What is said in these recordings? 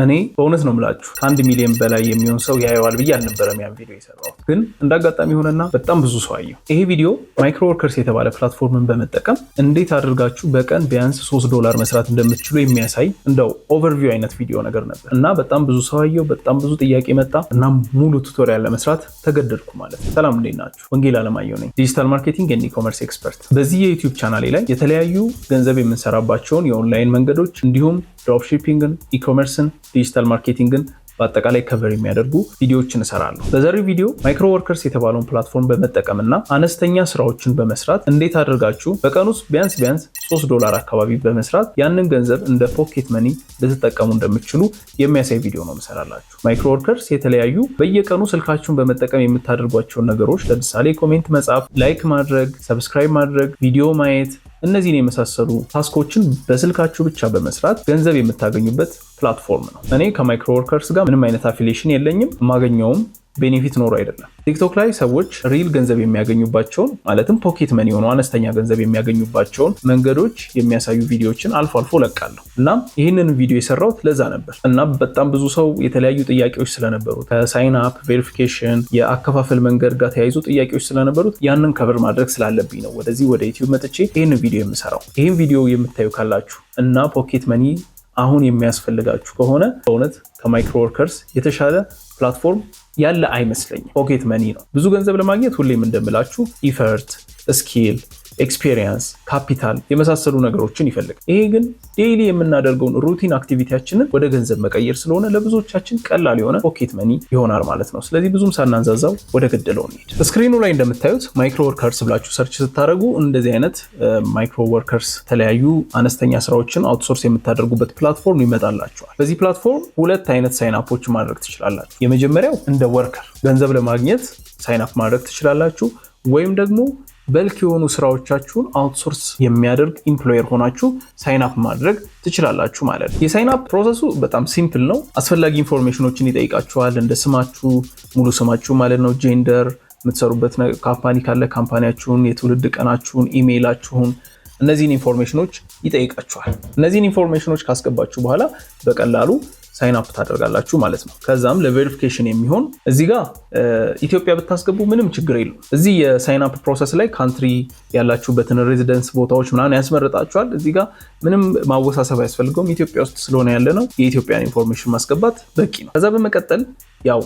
እኔ በእውነት ነው የምላችሁ ከ1 ሚሊዮን በላይ የሚሆን ሰው ያየዋል ብዬ አልነበረም ያን ቪዲዮ የሰራሁት፣ ግን እንዳጋጣሚ ሆነና በጣም ብዙ ሰው አየው። ይሄ ቪዲዮ ማይክሮወርከርስ የተባለ ፕላትፎርምን በመጠቀም እንዴት አድርጋችሁ በቀን ቢያንስ $3 መስራት እንደምትችሉ የሚያሳይ እንደው ኦቨርቪው አይነት ቪዲዮ ነገር ነበር እና በጣም ብዙ ሰው አየው፣ በጣም ብዙ ጥያቄ መጣ እና ሙሉ ቱቶሪያል ለመስራት ተገደድኩ ማለት ነው። ሰላም እንዴት ናችሁ? ወንጌል አለማየሁ ነኝ፣ ዲጂታል ማርኬቲንግ ኤንድ ኢኮመርስ ኤክስፐርት። በዚህ የዩቲዩብ ቻናሌ ላይ የተለያዩ ገንዘብ የምንሰራባቸውን የኦንላይን መንገዶች እንዲሁም ድሮፕ ሺፒንግን፣ ኢኮመርስን፣ ዲጂታል ማርኬቲንግን በአጠቃላይ ከቨር የሚያደርጉ ቪዲዮዎችን እሰራለሁ። በዛሬው ቪዲዮ ማይክሮወርከርስ የተባለውን ፕላትፎርም በመጠቀምና አነስተኛ ስራዎችን በመስራት እንዴት አድርጋችሁ በቀን ውስጥ ቢያንስ $3 አካባቢ በመስራት ያንን ገንዘብ እንደ ፖኬት መኒ ልትጠቀሙ እንደምትችሉ የሚያሳይ ቪዲዮ ነው የምሰራላችሁ። ማይክሮወርከርስ የተለያዩ በየቀኑ ስልካችሁን በመጠቀም የምታደርጓቸውን ነገሮች ለምሳሌ ኮሜንት መጻፍ፣ ላይክ ማድረግ፣ ሰብስክራይብ ማድረግ፣ ቪዲዮ ማየት፣ እነዚህን የመሳሰሉ ታስኮችን በስልካችሁ ብቻ በመስራት ገንዘብ የምታገኙበት ፕላትፎርም ነው። እኔ ከማይክሮወርከርስ ጋር ምንም አይነት አፊሊዬሽን የለኝም። የማገኘውም ቤኔፊት ኖሮ አይደለም። ቲክቶክ ላይ ሰዎች ሪል ገንዘብ የሚያገኙባቸውን ማለትም ፖኬት መኒ ሆኖ አነስተኛ ገንዘብ የሚያገኙባቸውን መንገዶች የሚያሳዩ ቪዲዮዎችን አልፎ አልፎ ለቃለሁ እና ይህንን ቪዲዮ የሰራሁት ለዛ ነበር እና በጣም ብዙ ሰው የተለያዩ ጥያቄዎች ስለነበሩት ከሳይን አፕ ቬሪፊኬሽን፣ የአከፋፈል መንገድ ጋር ተያይዞ ጥያቄዎች ስለነበሩት ያንን ከቨር ማድረግ ስላለብኝ ነው ወደዚህ ወደ ዩቲዩብ መጥቼ ይህንን ቪዲዮ የምሰራው። ይህን ቪዲዮ የምታዩ ካላችሁ እና ፖኬት መኒ አሁን የሚያስፈልጋችሁ ከሆነ በእውነት ከማይክሮወርከርስ የተሻለ ፕላትፎርም ያለ አይመስለኝም። ፖኬት መኒ ነው። ብዙ ገንዘብ ለማግኘት ሁሌም እንደምላችሁ ኢፈርት፣ ስኪል፣ ኤክስፔሪየንስ፣ ካፒታል የመሳሰሉ ነገሮችን ይፈልጋል። ይሄ ግን ዴይሊ የምናደርገውን ሩቲን አክቲቪቲያችንን ወደ ገንዘብ መቀየር ስለሆነ ለብዙዎቻችን ቀላል የሆነ ፖኬት መኒ ይሆናል ማለት ነው። ስለዚህ ብዙም ሳናንዛዛው ወደ ገደለው እንሂድ። ስክሪኑ ላይ እንደምታዩት ማይክሮወርከርስ ብላችሁ ሰርች ስታደርጉ እንደዚህ አይነት ማይክሮወርከርስ የተለያዩ አነስተኛ ስራዎችን አውትሶርስ የምታደርጉበት ፕላትፎርም ይመጣላችኋል። በዚህ ፕላትፎርም ሁለት አይነት ሳይንአፖችን ማድረግ ትችላላችሁ። የመጀመሪያው እንደ ወርከር ገንዘብ ለማግኘት ሳይንአፕ ማድረግ ትችላላችሁ፣ ወይም ደግሞ በልክ የሆኑ ስራዎቻችሁን አውትሶርስ የሚያደርግ ኢምፕሎየር ሆናችሁ ሳይንአፕ ማድረግ ትችላላችሁ ማለት ነው። የሳይንአፕ ፕሮሰሱ በጣም ሲምፕል ነው። አስፈላጊ ኢንፎርሜሽኖችን ይጠይቃችኋል። እንደ ስማችሁ፣ ሙሉ ስማችሁ ማለት ነው፣ ጄንደር፣ የምትሰሩበት ካምፓኒ ካለ ካምፓኒያችሁን፣ የትውልድ ቀናችሁን፣ ኢሜይላችሁን፣ እነዚህን ኢንፎርሜሽኖች ይጠይቃችኋል። እነዚህን ኢንፎርሜሽኖች ካስገባችሁ በኋላ በቀላሉ ሳይንአፕ ታደርጋላችሁ ማለት ነው። ከዛም ለቬሪፊኬሽን የሚሆን እዚህ ጋር ኢትዮጵያ ብታስገቡ ምንም ችግር የለም። እዚህ የሳይንአፕ ፕሮሰስ ላይ ካንትሪ ያላችሁበትን ሬዚደንስ ቦታዎች ምናምን ያስመርጣችኋል። እዚህ ጋር ምንም ማወሳሰብ አያስፈልገውም። ኢትዮጵያ ውስጥ ስለሆነ ያለ ነው የኢትዮጵያን ኢንፎርሜሽን ማስገባት በቂ ነው። ከዛ በመቀጠል ያው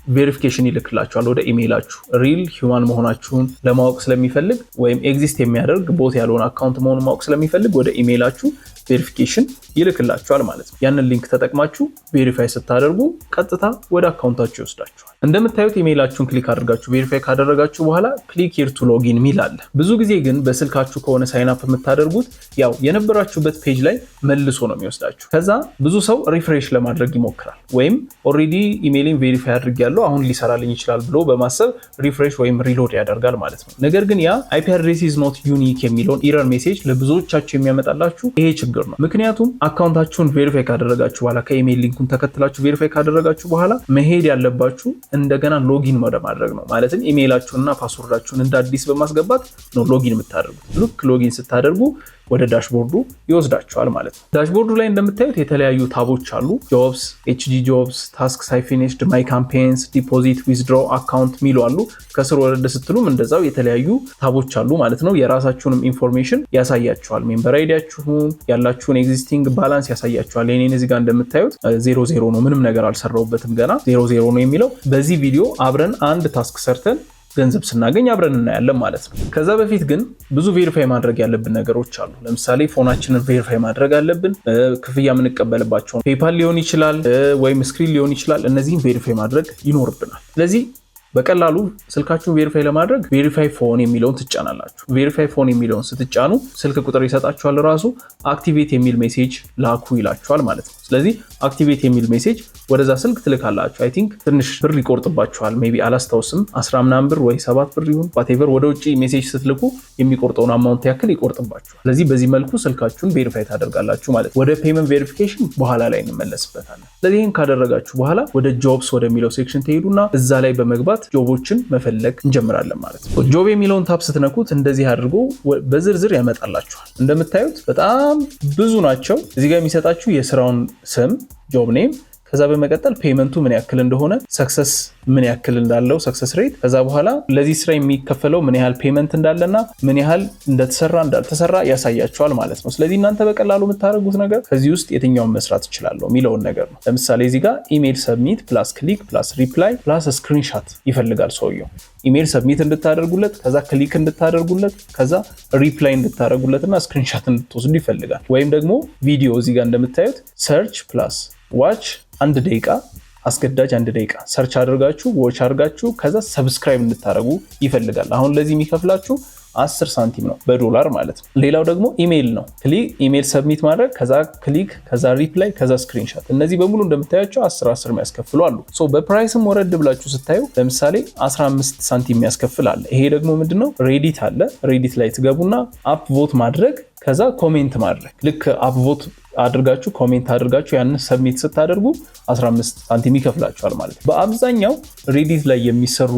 ቬሪፊኬሽን ይልክላችኋል ወደ ኢሜይላችሁ። ሪል ሂውማን መሆናችሁን ለማወቅ ስለሚፈልግ ወይም ኤግዚስት የሚያደርግ ቦት ያልሆነ አካውንት መሆኑን ማወቅ ስለሚፈልግ ወደ ኢሜይላችሁ ቬሪፊኬሽን ይልክላችኋል ማለት ነው። ያንን ሊንክ ተጠቅማችሁ ቬሪፋይ ስታደርጉ ቀጥታ ወደ አካውንታችሁ ይወስዳችኋል። እንደምታዩት ኢሜይላችሁን ክሊክ አድርጋችሁ ቬሪፋይ ካደረጋችሁ በኋላ ክሊክ ሂር ቱ ሎጊን ሚል አለ። ብዙ ጊዜ ግን በስልካችሁ ከሆነ ሳይንአፕ የምታደርጉት ያው የነበራችሁበት ፔጅ ላይ መልሶ ነው የሚወስዳችሁ። ከዛ ብዙ ሰው ሪፍሬሽ ለማድረግ ይሞክራል፣ ወይም ኦልሬዲ ኢሜይልን ቬሪፋይ አድርጌያለሁ አሁን ሊሰራልኝ ይችላል ብሎ በማሰብ ሪፍሬሽ ወይም ሪሎድ ያደርጋል ማለት ነው። ነገር ግን ያ IP address is not unique የሚለውን ኢረር ሜሴጅ ለብዙዎቻችሁ የሚያመጣላችሁ ይሄ ችግር ነው። ምክንያቱም አካውንታችሁን ቬሪፋይ ካደረጋችሁ በኋላ ከኢሜይል ሊንኩን ተከትላችሁ ቬሪፋይ ካደረጋችሁ በኋላ መሄድ ያለባችሁ እንደገና ሎጊን ማድረግ ነው። ማለትም ኢሜይላችሁንና ፓስወርዳችሁን እንደ አዲስ በማስገባት ነው ሎጊን የምታደርጉት። ልክ ሎጊን ስታደርጉ ወደ ዳሽቦርዱ ይወስዳችኋል ማለት ነው። ዳሽቦርዱ ላይ እንደምታዩት የተለያዩ ታቦች አሉ። ጆብስ፣ HG ጆብስ፣ ታስክስ አይ ፊኒሽድ፣ ማይ ካምፔንስ፣ ዲፖዚት፣ ዊዝድሮ፣ አካውንት ሚሉ አሉ። ከስር ወረድ ስትሉም እንደዛው የተለያዩ ታቦች አሉ ማለት ነው። የራሳችሁንም ኢንፎርሜሽን ያሳያችኋል። ሜምበር አይዲያችሁን፣ ያላችሁን ኤግዚስቲንግ ባላንስ ያሳያችኋል። የኔን እዚህ ጋር እንደምታዩት 00 ነው። ምንም ነገር አልሰራውበትም ገና 00 ነው የሚለው። በዚህ ቪዲዮ አብረን አንድ ታስክ ሰርተን ገንዘብ ስናገኝ አብረን እናያለን ማለት ነው። ከዛ በፊት ግን ብዙ ቬሪፋይ ማድረግ ያለብን ነገሮች አሉ። ለምሳሌ ፎናችንን ቬሪፋይ ማድረግ አለብን። ክፍያ የምንቀበልባቸውን ፔፓል ሊሆን ይችላል ወይም ስክሪን ሊሆን ይችላል። እነዚህን ቬሪፋይ ማድረግ ይኖርብናል። ስለዚህ በቀላሉ ስልካችሁን ቬሪፋይ ለማድረግ ቬሪፋይ ፎን የሚለውን ትጫናላችሁ። ቬሪፋይ ፎን የሚለውን ስትጫኑ ስልክ ቁጥር ይሰጣችኋል። ራሱ አክቲቬት የሚል ሜሴጅ ላኩ ይላችኋል ማለት ነው። ስለዚህ አክቲቬት የሚል ሜሴጅ ወደዛ ስልክ ትልካላችሁ። አይ ቲንክ ትንሽ ብር ይቆርጥባችኋል። ሜቢ አላስታውስም 10 ምናምን ብር ወይ 7 ብር ይሁን ዋቴቨር። ወደ ውጭ ሜሴጅ ስትልኩ የሚቆርጠውን አማውንት ያክል ይቆርጥባችኋል። ስለዚህ በዚህ መልኩ ስልካችሁን ቬሪፋይ ታደርጋላችሁ ማለት ነው። ወደ ፔመንት ቬሪፊኬሽን በኋላ ላይ እንመለስበታለን። ስለዚህ ይህን ካደረጋችሁ በኋላ ወደ ጆብስ ወደሚለው ሴክሽን ትሄዱና እዛ ላይ በመግባት ጆቦችን መፈለግ እንጀምራለን ማለት ነው። ጆብ የሚለውን ታብ ስትነኩት እንደዚህ አድርጎ በዝርዝር ያመጣላችኋል። እንደምታዩት በጣም ብዙ ናቸው። እዚህ ጋር የሚሰጣችሁ የስራውን ስም ጆብ ኔም፣ ከዛ በመቀጠል ፔመንቱ ምን ያክል እንደሆነ፣ ሰክሰስ ምን ያክል እንዳለው ሰክሰስ ሬት፣ ከዛ በኋላ ለዚህ ስራ የሚከፈለው ምን ያህል ፔመንት እንዳለና ምን ያህል እንደተሰራ እንዳልተሰራ ያሳያቸዋል ማለት ነው። ስለዚህ እናንተ በቀላሉ የምታደርጉት ነገር ከዚህ ውስጥ የትኛውን መስራት እችላለሁ የሚለውን ነገር ነው። ለምሳሌ እዚህ ጋር ኢሜል ሰብሚት ፕላስ ክሊክ ፕላስ ሪፕላይ ፕላስ ስክሪንሾት ይፈልጋል ሰውየው። ኢሜል ሰብሚት እንድታደርጉለት፣ ከዛ ክሊክ እንድታደርጉለት፣ ከዛ ሪፕላይ እንድታደርጉለትና ስክሪንሾት እንድትወስዱ ይፈልጋል። ወይም ደግሞ ቪዲዮ እዚህ ጋር እንደምታዩት ሰርች ፕላስ ዋች 1 ደቂቃ አስገዳጅ 1 ደቂቃ ሰርች አድርጋችሁ ዎች አድርጋችሁ ከዛ ሰብስክራይብ እንድታደርጉ ይፈልጋል። አሁን ለዚህ የሚከፍላችሁ 10 ሳንቲም ነው በዶላር ማለት ነው። ሌላው ደግሞ ኢሜል ነው። ኢሜል ሰብሚት ማድረግ፣ ከዛ ክሊክ፣ ከዛ ሪፕላይ፣ ከዛ ስክሪንሾት። እነዚህ በሙሉ እንደምታያቸው 10 የሚያስከፍሉ አሉ። በፕራይስም ወረድ ብላችሁ ስታዩ ለምሳሌ 15 ሳንቲም የሚያስከፍል አለ። ይሄ ደግሞ ምንድነው? ሬዲት አለ። ሬዲት ላይ ትገቡና አፕ ቮት ማድረግ፣ ከዛ ኮሜንት ማድረግ። ልክ አፕ ቮት አድርጋችሁ ኮሜንት አድርጋችሁ ያንን ሰብሚት ስታደርጉ 15 ሳንቲም ይከፍላችኋል ማለት ነው። በአብዛኛው ሬዲት ላይ የሚሰሩ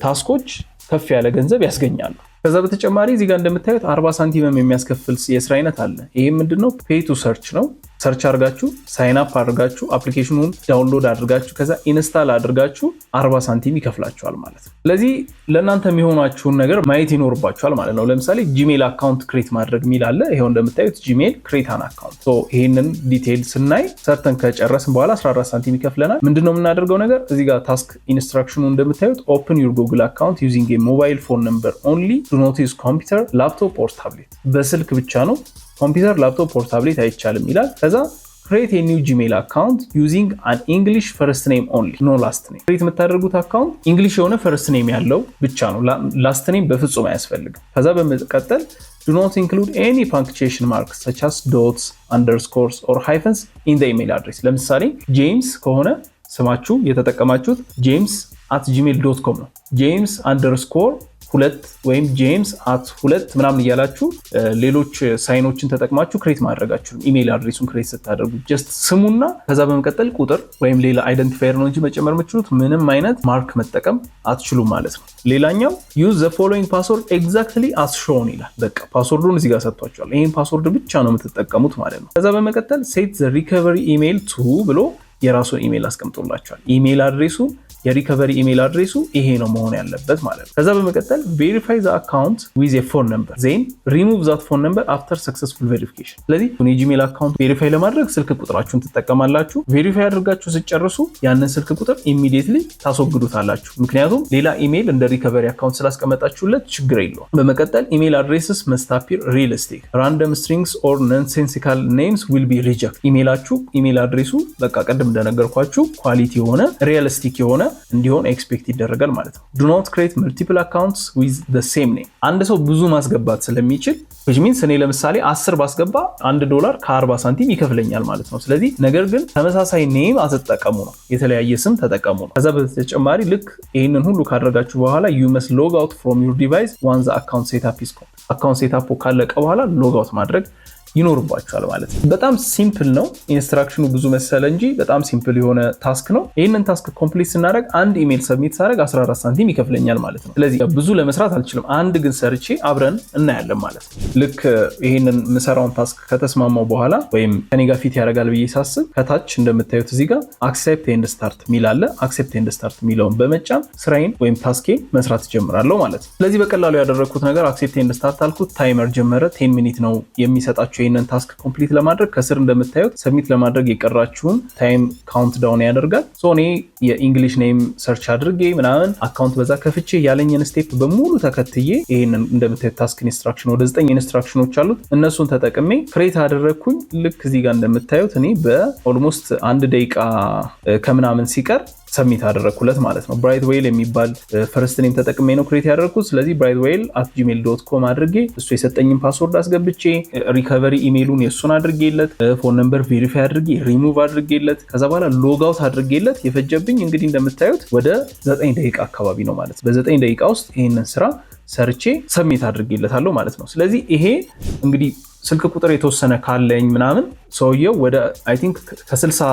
ታስኮች ከፍ ያለ ገንዘብ ያስገኛሉ። ከዛ በተጨማሪ እዚህ ጋር እንደምታዩት 40 ሳንቲምም የሚያስከፍል የስራ አይነት አለ። ይሄ ምንድነው? ፔይ ቱ ሰርች ነው። ሰርች አድርጋችሁ ሳይን አፕ አድርጋችሁ አፕሊኬሽኑን ዳውንሎድ አድርጋችሁ ከዛ ኢንስታል አድርጋችሁ 40 ሳንቲም ይከፍላችኋል ማለት ነው። ስለዚህ ለእናንተ የሚሆናችሁን ነገር ማየት ይኖርባችኋል ማለት ነው። ለምሳሌ ጂሜል አካውንት ክሬት ማድረግ የሚል አለ። ይሄው እንደምታዩት ጂሜል ክሬት አን አካውንት። ይሄንን ዲቴይል ስናይ ሰርተን ከጨረስን በኋላ 14 ሳንቲም ይከፍለናል። ምንድነው የምናደርገው ነገር? እዚህ ጋር ታስክ ኢንስትራክሽኑ እንደምታዩት ኦፕን ዩር ጉግል አካውንት ዩዚንግ ኤ ሞባይል ፎን ነምበር ኦንሊ ዱ ኖት ዩዝ ኮምፒውተር ላፕቶፕ ኦር ታብሌት። በስልክ ብቻ ነው፣ ኮምፒውተር ላፕቶፕ ኦር ታብሌት አይቻልም ይላል። ከዛ create a new Gmail account using an English first name only, no last name. create የምታደርጉት አካውንት እንግሊሽ የሆነ first name ያለው ብቻ ነው። last name በፍጹም አያስፈልግም። ከዛ በመቀጠል do not include any punctuation marks such as dots, underscores or hyphens in the email address. ለምሳሌ ጄምስ ከሆነ ስማችሁ የተጠቀማችሁት james@gmail.com ነው። james underscore 2 ወይም james@2 ምናምን እያላችሁ ሌሎች ሳይኖችን ተጠቅማችሁ ክሬት ማድረጋችሁ ኢሜል አድሬሱን ክሬት ስታደርጉ ጀስት ስሙና ከዛ በመቀጠል ቁጥር ወይም ሌላ አይደንቲፋየር ነው እንጂ መጨመር የምትችሉት ምንም አይነት ማርክ መጠቀም አትችሉም ማለት ነው። ሌላኛው use the following password exactly as shown ይላል። በቃ ፓስወርዱን እዚህ ጋር ሰጥቷችኋል። ይሄን ፓስወርድ ብቻ ነው የምትጠቀሙት ማለት ነው። ከዛ በመቀጠል set the recovery email to ብሎ የራሱን ኢሜል አስቀምጦላችኋል። ኢሜል አድሬሱ የሪከቨሪ ኢሜል አድሬሱ ይሄ ነው መሆን ያለበት ማለት ነው። ከዛ በመቀጠል verify the account with a phone number then remove that phone number after successful verification። ስለዚህ የጂሜል አካውንት ቬሪፋይ ለማድረግ ስልክ ቁጥራችሁን ትጠቀማላችሁ። ቬሪፋይ አድርጋችሁ ሲጨርሱ ያንን ስልክ ቁጥር ኢሚዲየትሊ ታስወግዱታላችሁ። ምክንያቱም ሌላ ኢሜል እንደ ሪከቨሪ አካውንት ስላስቀመጣችሁለት ችግር የለውም። በመቀጠል ኢሜል አድሬስስ must appear realistic, random strings or nonsensical names will be rejected። ኢሜል አድሬሱ በቃ ቀደም እንደነገርኳችሁ ኳሊቲ የሆነ ሪያሊስቲክ የሆነ እንዲሆን ኤክስፔክት ይደረጋል ማለት ነው። do not create multiple accounts with the same name። አንድ ሰው ብዙ ማስገባት ስለሚችል which means እኔ ለምሳሌ 10 ባስገባ $1 ከ40 ሳንቲም ይከፍለኛል ማለት ነው። ስለዚህ ነገር ግን ተመሳሳይ ኔም አትጠቀሙ ነው፣ የተለያየ ስም ተጠቀሙ ነው። ከዛ በተጨማሪ ልክ ይሄንን ሁሉ ካደረጋችሁ በኋላ you must log out from your device once the account setup is complete። አካውንት ሴትአፕ ካለቀ በኋላ ሎግ አውት ማድረግ ይኖርባችኋል ማለት ነው። በጣም ሲምፕል ነው። ኢንስትራክሽኑ ብዙ መሰለ እንጂ በጣም ሲምፕል የሆነ ታስክ ነው። ይህንን ታስክ ኮምፕሊት ስናደርግ አንድ ኢሜል ሰብሚት ሳደርግ 14 ሳንቲም ይከፍለኛል ማለት ነው። ስለዚህ ብዙ ለመስራት አልችልም። አንድ ግን ሰርቼ አብረን እናያለን ማለት ነው። ልክ ይህንን ምሰራውን ታስክ ከተስማማው በኋላ ወይም ከኔ ጋር ፊት ያደርጋል ብዬ ሳስብ ከታች እንደምታዩት እዚህ ጋር አክሴፕት ኤንድ ስታርት ሚል አለ። አክሴፕት ኤንድ ስታርት ሚለውን በመጫን ስራዬን ወይም ታስኬን መስራት ጀምራለሁ ማለት ነው። ስለዚህ በቀላሉ ያደረግኩት ነገር አክሴፕት ኤንድ ስታርት አልኩት። ታይመር ጀመረ። 10 ሚኒት ነው የሚሰጣችሁ ይሄንን ታስክ ኮምፕሊት ለማድረግ። ከስር እንደምታዩት ሰብሚት ለማድረግ የቀራችሁን ታይም ካውንት ዳውን ያደርጋል። ሶ እኔ የኢንግሊሽ ኔም ሰርች አድርጌ ምናምን አካውንት በዛ ከፍቼ ያለኝን ስቴፕ በሙሉ ተከትዬ ይሄንን እንደምታዩት ታስክ ኢንስትራክሽን ወደ 9 ኢንስትራክሽኖች አሉት። እነሱን ተጠቅሜ ክሬት አደረግኩኝ። ልክ እዚህ ጋር እንደምታዩት እኔ በኦልሞስት 1 ደቂቃ ከምናምን ሲቀር ሰብሚት አደረኩለት ማለት ነው። ብራይት ዌል የሚባል ፈርስት ኔም ተጠቅሜ ነው ክሬት ያደረኩት። ስለዚህ brightwhale@gmail.com አድርጌ እሱ የሰጠኝን ፓስወርድ አስገብቼ ሪከቨሪ ኢሜይሉን የሱን አድርጌለት ፎን ነምበር ቬሪፋይ አድርጌ ሪሙቭ አድርጌለት ከዛ በኋላ ሎግ አውት አድርጌለት የፈጀብኝ እንግዲህ እንደምታዩት ወደ 9 ደቂቃ አካባቢ ነው ማለት ነው። በ9 ደቂቃ ውስጥ ይሄንን ስራ ሰርቼ ሰብሚት አድርጌለታለሁ ማለት ነው። ስለዚህ ይሄ እንግዲህ ስልክ ቁጥር የተወሰነ ካለኝ ምናምን ሰውየው ወደ አይ ቲንክ ከ60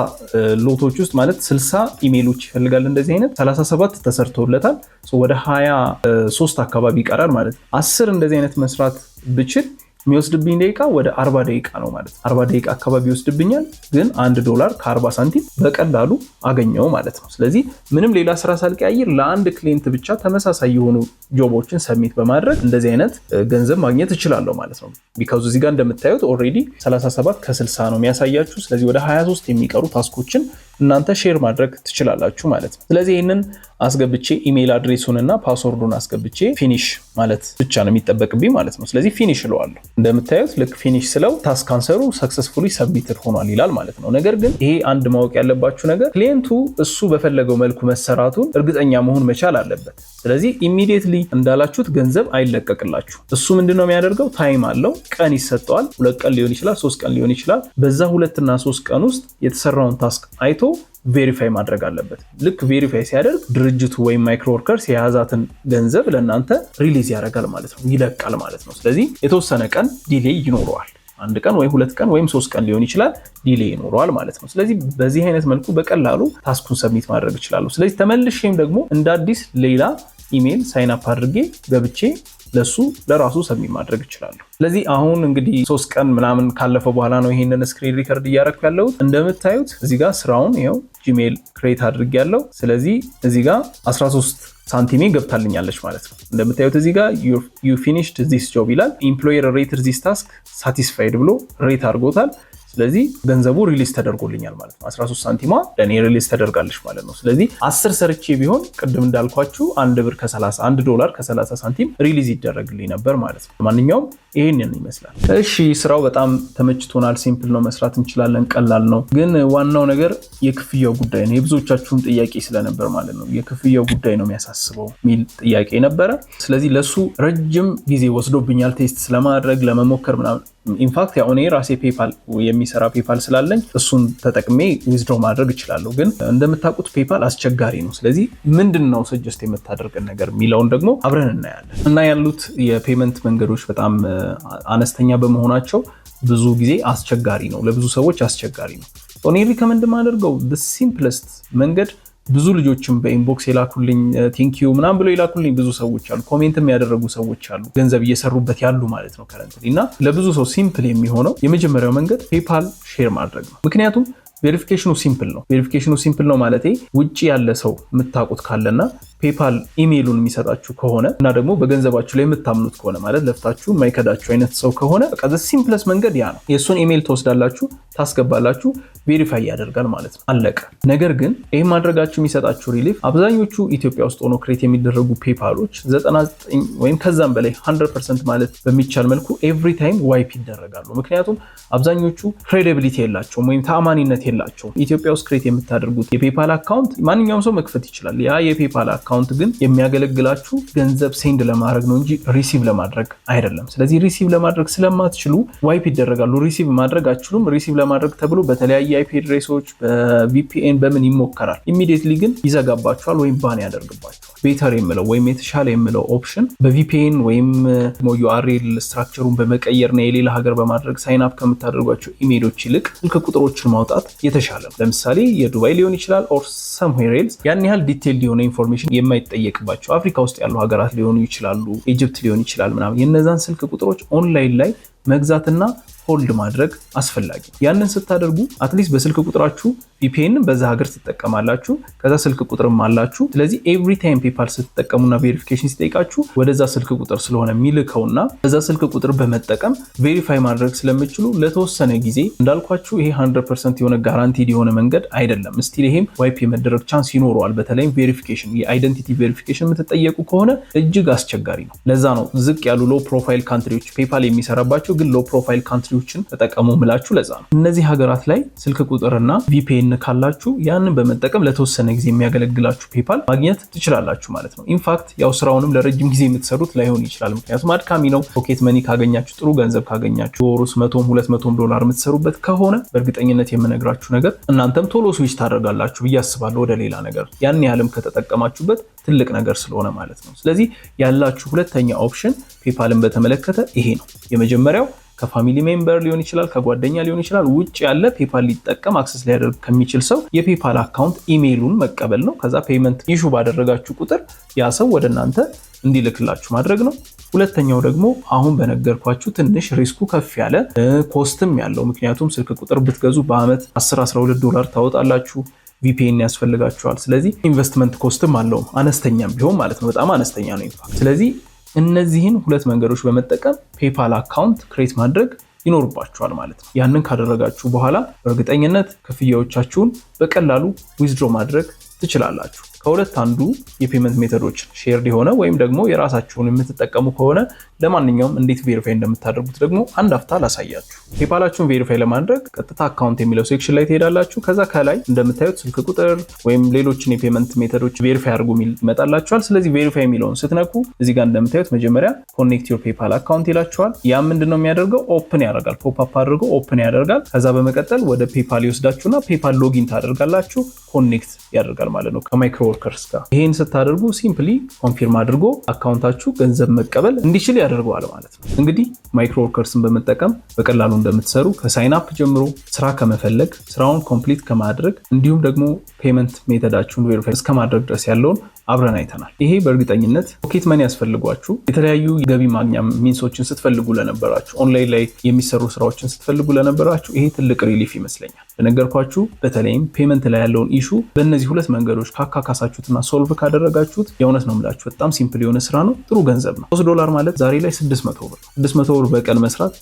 ሎቶች ውስጥ ማለት 60 ኢሜይሎች ይፈልጋል። እንደዚህ አይነት 37 ተሰርቶለታል። ወደ 23 አካባቢ ይቀራል ማለት ነው። 10 እንደዚህ አይነት መስራት ብችል የሚወስድብኝ ደቂቃ ወደ 40 ደቂቃ ነው ማለት ነው። 40 ደቂቃ አካባቢ ይወስድብኛል፣ ግን $1 ከ40 ሳንቲም በቀላሉ አገኘው ማለት ነው። ስለዚህ ምንም ሌላ ስራ ሳልቀያይር ለአንድ ክሊየንት ብቻ ተመሳሳይ የሆኑ ጆቦችን ሰብሚት በማድረግ እንደዚህ አይነት ገንዘብ ማግኘት እችላለሁ ማለት ነው። ቢካዝ እዚህ ጋር እንደምታዩት ኦልሬዲ 37 ከ60 ነው የሚያሳያችሁ። ስለዚህ ወደ 23 የሚቀሩ ታስኮችን እናንተ ሼር ማድረግ ትችላላችሁ ማለት ነው። ስለዚህ ይህንን አስገብቼ ኢሜይል አድሬሱንና ፓስወርዱን አስገብቼ ፊኒሽ ማለት ብቻ ነው የሚጠበቅብኝ ማለት ነው። ስለዚህ ፊኒሽ እለዋለሁ። እንደምታዩት ልክ ፊኒሽ ስለው ታስክ ካንሰሩ ሰክሰስፉሊ ሰብሚትድ ሆኗል ይላል ማለት ነው። ነገር ግን ይሄ አንድ ማወቅ ያለባችሁ ነገር ክሊየንቱ እሱ በፈለገው መልኩ መሰራቱን እርግጠኛ መሆን መቻል አለበት። ስለዚህ ኢሚዲየትሊ እንዳላችሁት ገንዘብ አይለቀቅላችሁ። እሱ ምንድነው የሚያደርገው? ታይም አለው፣ ቀን ይሰጠዋል። 2 ቀን ሊሆን ይችላል፣ 3 ቀን ሊሆን ይችላል። በዛ 2 እና 3 ቀን ውስጥ የተሰራውን ታስክ አይቶ ቬሪፋይ ማድረግ አለበት። ልክ ቬሪፋይ ሲያደርግ ድርጅቱ ወይም ማይክሮወርከርስ የያዛትን ገንዘብ ለእናንተ ሪሊዝ ያደርጋል ማለት ነው፣ ይለቃል ማለት ነው። ስለዚህ የተወሰነ ቀን ዲሌይ ይኖረዋል። 1 ቀን ወይ 2 ቀን ወይም 3 ቀን ሊሆን ይችላል፣ ዲሌይ ይኖረዋል ማለት ነው። ስለዚህ በዚህ አይነት መልኩ በቀላሉ ታስኩን ሰብሚት ማድረግ ይችላሉ። ስለዚህ ተመልሼም ደግሞ እንደ አዲስ ሌላ ኢሜይል ሳይን አፕ አድርጌ ገብቼ ለራሱ ሰብሚት ማድረግ ይችላሉ። ስለዚህ አሁን እንግዲህ 3 ቀን ምናምን ካለፈ በኋላ ነው ይሄንን ስክሪን ሪከርድ እያደረኩ ያለሁት። እንደምታዩት እዚህ ጋር ስራውን ይኸው ጂሜል ክሬት አድርጌያለሁ። ስለዚህ እዚህ ጋር 13 ሳንቲሜ ገብታልኛለች ማለት ነው። እንደምታዩት እዚህ ጋር you finished this job ይላል። employer rated this task satisfied ብሎ ሬት አድርጎታል። ስለዚህ ገንዘቡ ሪሊዝ ተደርጎልኛል ማለት ነው። 13 ሳንቲማ ለኔ ሪሊዝ ተደርጋለች ማለት ነው። ስለዚህ 10 ሰርቼ ቢሆን ቅድም እንዳልኳችሁ $1 ከ30 ሳንቲም ሪሊዝ ይደረግልኝ ነበር ማለት ነው። ማንኛውም ይሄንን ይመስላል። እሺ ስራው በጣም ተመችቶናል። ሲምፕል ነው፣ መስራት እንችላለን፣ ቀላል ነው። ግን ዋናው ነገር የክፍያው ጉዳይ ነው። የብዙዎቻችሁን ጥያቄ ስለነበር ማለት ነው የክፍያው ጉዳይ ነው የሚያሳስበው ሚል ጥያቄ ነበረ። ስለዚህ ለሱ ረጅም ጊዜ ወስዶብኛል ቴስት ስለማድረግ ለመሞከር ምናምን። ኢንፋክት ያው እኔ ራሴ ፔፓል የሚሰራ ፔፓል ስላለኝ እሱን ተጠቅሜ ዊዝድሮ ማድረግ እችላለሁ። ግን እንደምታውቁት ፔፓል አስቸጋሪ ነው። ስለዚህ ምንድነው ሰጀስት የምታደርገን ነገር የሚለውን ደግሞ አብረን እናያለን። እና ያሉት የፔመንት መንገዶች በጣም አነስተኛ በመሆናቸው ብዙ ጊዜ አስቸጋሪ ነው፣ ለብዙ ሰዎች አስቸጋሪ ነው። እኔ ሪከመንድ ማደርገው ሲምፕለስት መንገድ ብዙ ልጆችም በኢንቦክስ የላኩልኝ ቴንኪዩ ምናምን ብለው የላኩልኝ ብዙ ሰዎች አሉ። ኮሜንትም ያደረጉ ሰዎች አሉ፣ ገንዘብ እየሰሩበት ያሉ ማለት ነው ከረንትሊ። እና ለብዙ ሰው ሲምፕል የሚሆነው የመጀመሪያው መንገድ ፔፓል ሼር ማድረግ ነው። ምክንያቱም ቬሪፊኬሽኑ ሲምፕል ነው። ቬሪፊኬሽኑ ሲምፕል ነው ማለት ውጪ ያለ ሰው የምታውቁት ካለና ፔፓል ኢሜይሉን የሚሰጣችሁ ከሆነ እና ደግሞ በገንዘባችሁ ላይ የምታምኑት ከሆነ ማለት ለፍታችሁ የማይከዳችሁ አይነት ሰው ከሆነ በቃ ሲምፕለስ መንገድ ያ ነው። የእሱን ኢሜይል ትወስዳላችሁ፣ ታስገባላችሁ፣ ቬሪፋይ ያደርጋል ማለት ነው፣ አለቀ። ነገር ግን ይህ ማድረጋችሁ የሚሰጣችሁ ሪሊፍ አብዛኞቹ ኢትዮጵያ ውስጥ ሆኖ ክሬት የሚደረጉ ፔፓሎች 99 ወይም ከዛም በላይ 100% ማለት በሚቻል መልኩ ኤቭሪ ታይም ዋይፕ ይደረጋሉ። ምክንያቱም አብዛኞቹ ክሬዲቢሊቲ የላቸውም ወይም ተአማኒነት የላቸውም። ኢትዮጵያ ውስጥ ክሬት የምታደርጉት የፔፓል አካውንት ማንኛውም ሰው መክፈት ይችላል። ያ የፔፓል አካውንት ግን የሚያገለግላችሁ ገንዘብ ሴንድ ለማድረግ ነው እንጂ ሪሲቭ ለማድረግ አይደለም። ስለዚህ ሪሲቭ ለማድረግ ስለማትችሉ ዋይፕ ይደረጋሉ። ሪሲቭ ማድረግ አትችሉም። ሪሲቭ ለማድረግ ተብሎ በተለያየ አይፒ አድሬሶች በቪፒኤን በምን ይሞከራል። ኢሚዲየትሊ ግን ይዘጋባችኋል ወይም ባን ያደርግባችኋል። ቤተር የምለው ወይም የተሻለ የምለው ኦፕሽን በቪፒኤን ወይም ዩአርኤል ስትራክቸሩን በመቀየርና የሌላ ሀገር በማድረግ ሳይን አፕ ከምታደርጓቸው ኢሜይሎች ይልቅ ስልክ ቁጥሮችን ማውጣት የተሻለ ነው። ለምሳሌ የዱባይ ሊሆን ይችላል ኦር ሰምዌር ኤልስ ያን ያህል ዲቴይልድ የሆነ ኢንፎርሜሽን የማይጠየቅባቸው አፍሪካ ውስጥ ያሉ ሀገራት ሊሆኑ ይችላሉ፣ ኢጅፕት ሊሆን ይችላል ምናምን። የነዛን ስልክ ቁጥሮች ኦንላይን ላይ መግዛትና ሆልድ ማድረግ አስፈላጊ። ያንን ስታደርጉ አትሊስት በስልክ ቁጥራችሁ ቪፒኤን በዛ ሀገር ትጠቀማላችሁ፣ ከዛ ስልክ ቁጥርም አላችሁ። ስለዚህ ኤቭሪ ታይም ፔፓል ስትጠቀሙና ቬሪፊኬሽን ሲጠይቃችሁ ወደዛ ስልክ ቁጥር ስለሆነ የሚልከውና በዛ ስልክ ቁጥር በመጠቀም ቬሪፋይ ማድረግ ስለምችሉ ለተወሰነ ጊዜ እንዳልኳችሁ ይሄ 100% የሆነ ጋራንቲድ የሆነ መንገድ አይደለም። ስቲል ይሄም ዋይፕ የመደረግ ቻንስ ይኖረዋል። በተለይም ቬሪፊኬሽን የአይደንቲቲ ቬሪፊኬሽን የምትጠየቁ ከሆነ እጅግ አስቸጋሪ ነው። ለዛ ነው ዝቅ ያሉ ሎ ፕሮፋይል ካንትሪዎች ፔፓል የሚሰራባቸው ግን ሎ ፕሮፋይል ካንትሪዎችን ተጠቀሙ ምላችሁ። ለዛ ነው እነዚህ ሀገራት ላይ ስልክ ቁጥርና ቪፒኤን ካላችሁ ያንን በመጠቀም ለተወሰነ ጊዜ የሚያገለግላችሁ ፔፓል ማግኘት ትችላላችሁ ማለት ነው። ኢንፋክት ያው ስራውንም ለረጅም ጊዜ የምትሰሩት ላይሆን ይችላል፣ ምክንያቱም አድካሚ ነው። ፖኬት መኒ ካገኛችሁ፣ ጥሩ ገንዘብ ካገኛችሁ፣ ወሩስ $100-200 የምትሰሩበት ከሆነ በእርግጠኝነት የምነግራችሁ ነገር እናንተም ቶሎ ስዊች ታደርጋላችሁ ብዬ አስባለሁ ወደ ሌላ ነገር፣ ያን ያህልም ከተጠቀማችሁበት ትልቅ ነገር ስለሆነ ማለት ነው። ስለዚህ ያላችሁ ሁለተኛ ኦፕሽን ፔፓልን በተመለከተ ይሄ ነው። የመጀመሪያው ከፋሚሊ ሜምበር ሊሆን ይችላል፣ ከጓደኛ ሊሆን ይችላል፣ ውጭ ያለ ፔፓል ሊጠቀም አክሰስ ሊያደርግ ከሚችል ሰው የፔፓል አካውንት ኢሜይሉን መቀበል ነው። ከዛ ፔመንት ኢሹ ባደረጋችሁ ቁጥር ያ ሰው ወደ እናንተ እንዲልክላችሁ ማድረግ ነው። ሁለተኛው ደግሞ አሁን በነገርኳችሁ ትንሽ ሪስኩ ከፍ ያለ ኮስትም ያለው፣ ምክንያቱም ስልክ ቁጥር ብትገዙ በአመት $10-12 ታወጣላችሁ። VPN ያስፈልጋችኋል። ስለዚህ ኢንቨስትመንት ኮስትም አለው፣ አነስተኛም ቢሆን ማለት ነው። በጣም አነስተኛ ነው ኢንፋክት። ስለዚህ እነዚህን ሁለት መንገዶች በመጠቀም ፔፓል አካውንት ክሬት ማድረግ ይኖርባችኋል ማለት ነው። ያንን ካደረጋችሁ በኋላ በእርግጠኝነት ክፍያዎቻችሁን በቀላሉ ዊዝድሮ ማድረግ ትችላላችሁ። ከሁለት አንዱ የፔመንት ሜተዶች ሼርድ የሆነ ወይም ደግሞ የራሳችሁን የምትጠቀሙ ከሆነ ለማንኛውም እንዴት ቬሪፋይ እንደምታደርጉት ደግሞ አንድ አፍታ ላሳያችሁ። ፔፓላችሁን ቬሪፋይ ለማድረግ ቀጥታ አካውንት የሚለው ሴክሽን ላይ ትሄዳላችሁ። ከዛ ከላይ እንደምታዩት ስልክ ቁጥር ወይም ሌሎችን የፔመንት ሜተዶች ቬሪፋይ አድርጉ የሚል ይመጣላችኋል። ስለዚህ ቬሪፋይ የሚለውን ስትነኩ እዚህ ጋር እንደምታዩት መጀመሪያ ኮኔክት ዮር ፔፓል አካውንት ይላችኋል። ያ ምንድነው የሚያደርገው? ኦፕን ያደርጋል። ፖፕ አፕ አድርጎ ኦፕን ያደርጋል። ከዛ በመቀጠል ወደ ፔፓል ይወስዳችሁና ፔፓል ሎጊን ታደርጋላችሁ። ኮኔክት ያደርጋል ማለት ነው ከማይክሮ ወርከርስ ጋር። ይሄን ስታደርጉ ሲምፕሊ ኮንፊርም አድርጎ አካውንታችሁ ገንዘብ መቀበል እንዲችል ያደርገዋል ማለት ነው። እንግዲህ ማይክሮ ወርከርስን በመጠቀም በቀላሉ እንደምትሰሩ ከሳይን አፕ ጀምሮ ስራ ከመፈለግ ስራውን ኮምፕሊት ከማድረግ እንዲሁም ደግሞ ፔመንት ሜተዳችሁን ቬሪፋይ እስከማድረግ ድረስ ያለውን አብረን አይተናል። ይሄ በእርግጠኝነት ፖኬት መኒ ያስፈልጓችሁ የተለያዩ ገቢ ማግኛ ሚንሶችን ስትፈልጉ ለነበራችሁ፣ ኦንላይን ላይ የሚሰሩ ስራዎችን ስትፈልጉ ለነበራችሁ ይሄ ትልቅ ሪሊፍ ይመስለኛል። በነገርኳችሁ በተለይም ፔመንት ላይ ያለውን ኢሹ በእነዚህ ሁለት መንገዶች ካካካሳችሁትና ሶልቭ ካደረጋችሁት የእውነት ነው የምላችሁ በጣም ሲምፕል የሆነ ስራ ነው። ጥሩ ገንዘብ ነው። $3 ማለት ዛሬ ላይ 600 ብር። 600 ብር በቀን መስራት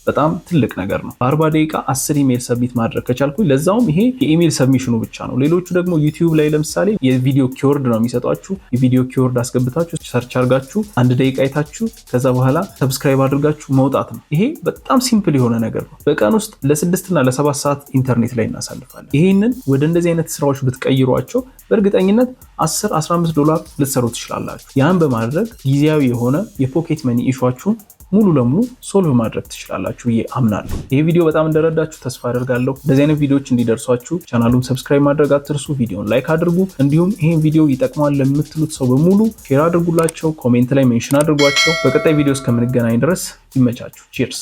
በጣም ትልቅ ነገር ነው። በ40 ደቂቃ 10 ኢሜል ሰብሚት ማድረግ ከቻልኩኝ፣ ለዛውም ይሄ የኢሜል ሰብሚሽኑ ብቻ ነው። ሌሎቹ ደግሞ ዩቲዩብ ላይ ለምሳሌ የቪዲዮ ኪወርድ ነው የሚሰጧችሁ። የቪዲዮ ኪወርድ አስገብታችሁ ሰርች አድርጋችሁ 1 ደቂቃ አይታችሁ ከዛ በኋላ ሰብስክራይብ አድርጋችሁ መውጣት ነው። ይሄ በጣም ሲምፕል የሆነ ነገር ነው። በቀን ውስጥ ለ6 እና ለ7 ሰዓት ኢንተርኔት ላይ እናሳልፋለን። ይሄንን ወደ እንደዚህ አይነት ስራዎች ብትቀይሯቸው በእርግጠኝነት $10-15 ልትሰሩ ትችላላችሁ። ያን በማድረግ ጊዜያዊ የሆነ የፖኬት መኒ ኢሹአችሁን ሙሉ ለሙሉ ሶልቭ ማድረግ ትችላላችሁ ብዬ አምናለሁ። ይሄ ቪዲዮ በጣም እንደረዳችሁ ተስፋ አደርጋለሁ። እንደዚህ አይነት ቪዲዮዎች እንዲደርሷችሁ ቻናሉን ሰብስክራይብ ማድረግ አትርሱ። ቪዲዮን ላይክ አድርጉ። እንዲሁም ይሄን ቪዲዮ ይጠቅማል ለምትሉት ሰው በሙሉ ሼር አድርጉላቸው። ኮሜንት ላይ ሜንሽን አድርጓቸው። በቀጣይ ቪዲዮ እስከምንገናኝ ድረስ ይመቻችሁ። ቺርስ